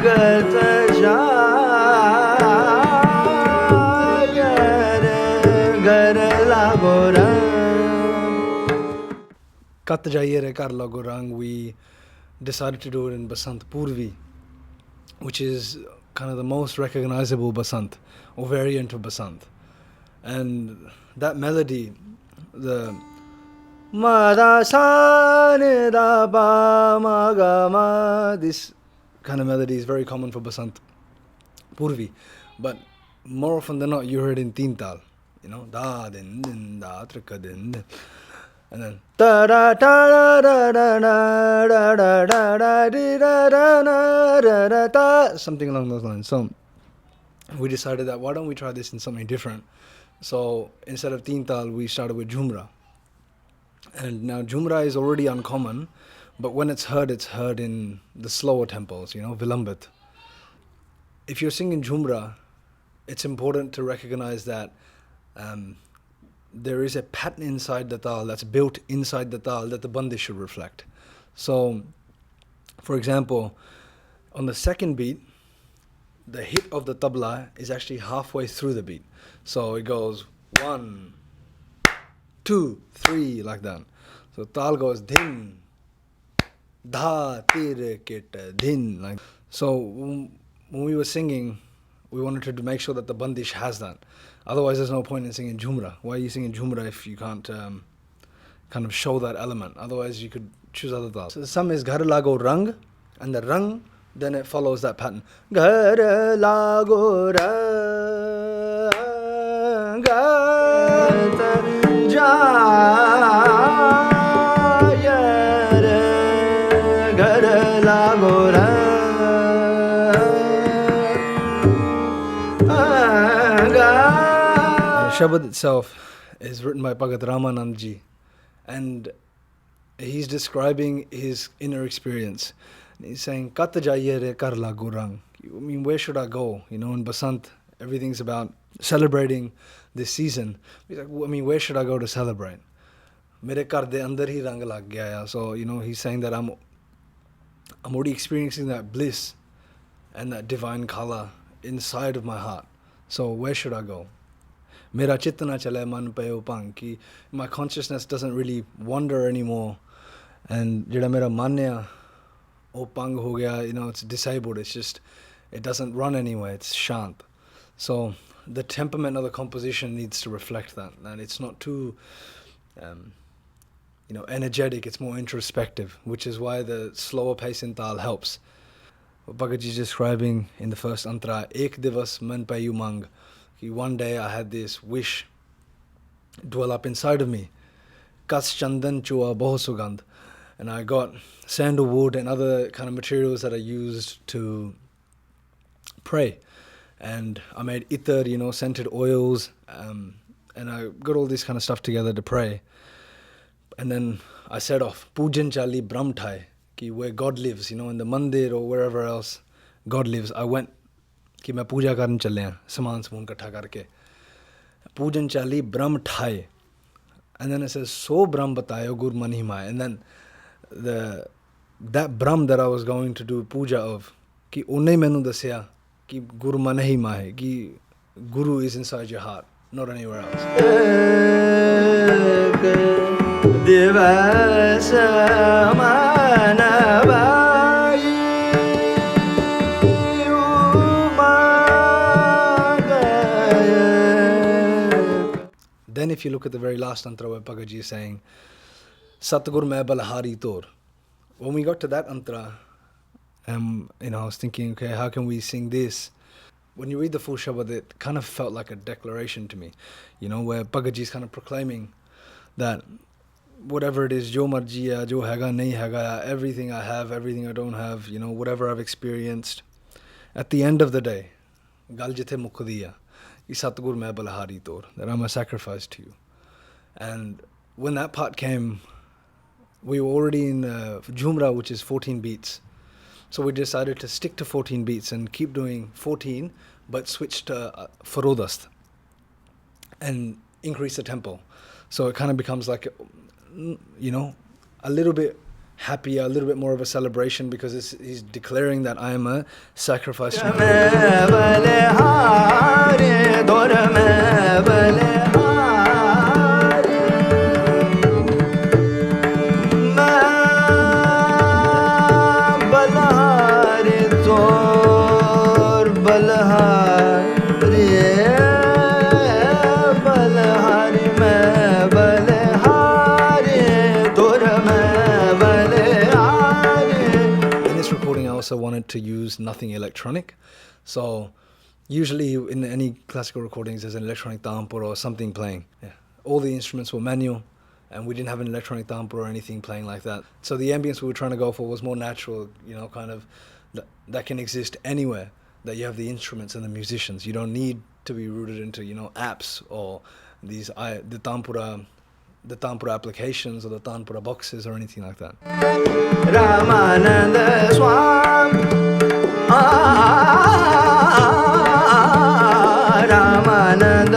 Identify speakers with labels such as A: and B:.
A: gat jaye ghar lago rang. Kat Jaiye Ghar Lago Rang, we decided to do it in Basant Purvi, which is kind of the most recognizable Basant or variant of Basant. And that melody, the ma da sa ni da ba ma ga ma, this kind of melody is very common for Basant Purvi, but more often than not you heard in Teen Tal, da din din da trika din din. And then da da da da da da da da da da di da da da da da, something along those lines. So we decided that why don't we try this in something different. So instead of Teen Tal, we started with Jhumra. And now Jhumra is already uncommon, but when it's heard in the slower tempos, Vilambit. If you're singing Jhumra, it's important to recognize that there is a pattern inside the tal that's built inside the tal that the bandish should reflect. So, for example, on the second beat, the hit of the tabla is actually halfway through the beat. So it goes 1, 2, 3, like that. So tal goes din, dha, tir, kit, din. Like. So when we were singing, we wanted to make sure that the bandish has that. Otherwise, there's no point in singing Jhumra. Why are you singing Jhumra if you can't kind of show that element? Otherwise, you could choose other tal. So some is Ghar Lago Rang, and the Rang, then it follows that pattern. Ghar Lago Rang, gat jaye ghar lago rang. Shabad itself is written by Bhagat Ramanandji, and he's describing his inner experience. And he's saying, Kat Jaiye Ghar Lago Rang. I mean, where should I go? In Basant, everything's about celebrating this season. He's like, where should I go to celebrate? Mere kar de andar hi rang lag gaya. So, he's saying that I'm already experiencing that bliss and that divine color inside of my heart. So where should I go? Mera chit na chale man pe upang, ki my consciousness doesn't really wander anymore, and jeda mera man hai upang ho gaya, it's disabled. It's just, it doesn't run anywhere. It's shant. So the temperament of the composition needs to reflect that, and it's not too energetic. It's more introspective, which is why the slower pace in tal helps. What Bhagaji is describing in the first antra, ek divas man pe umang. One day I had this wish dwell up inside of me. Kas chandan chua boho sugandh. And I got sandalwood and other kind of materials that I used to pray. And I made itar, scented oils, and I got all this kind of stuff together to pray. And then I set off, Pujan Chali Brahm Thai, ki where God lives, in the mandir or wherever else God lives. I went, कि मैं पूजा करने चले हैं सामान इकट्ठा करके पूजन चाली ब्रह्म ठाए, and then it says so ब्रह्म बतायो गुरु मन ही माए, and then that Brahm that I was going to do puja of, कि उन्हें मैंने दसिया कि गुरु मन ही माए, कि Guru is inside your heart, not anywhere else. Then if you look at the very last antra where Bhagaji is saying, Satgur mein balahari tor. When we got to that antra, I was thinking, okay, how can we sing this? When you read the full Shabad, it kind of felt like a declaration to me, where Bhagaji is kind of proclaiming that whatever it is, jo marji hai, jo hega, nahi hega, everything I have, everything I don't have, whatever I've experienced, at the end of the day, gal jithe mukdiya. Satgur mein balahari tor, that I'm a sacrifice to you. And when that part came, we were already in Jhumra, which is 14 beats. So we decided to stick to 14 beats and keep doing 14, but switch to Farodast and increase the tempo. So it kind of becomes like, a little bit happier, a little bit more of a celebration, because he's declaring that I am a sacrifice. I also wanted to use nothing electronic. So usually in any classical recordings there's an electronic tampur or something playing. Yeah. All the instruments were manual, and we didn't have an electronic tampur or anything playing like that. So the ambience we were trying to go for was more natural, you know, kind of that can exist anywhere, that you have the instruments and the musicians. You don't need to be rooted into, you know, apps or the tampura applications or the tampura boxes or anything like that. Ramananda Swam, Ramananda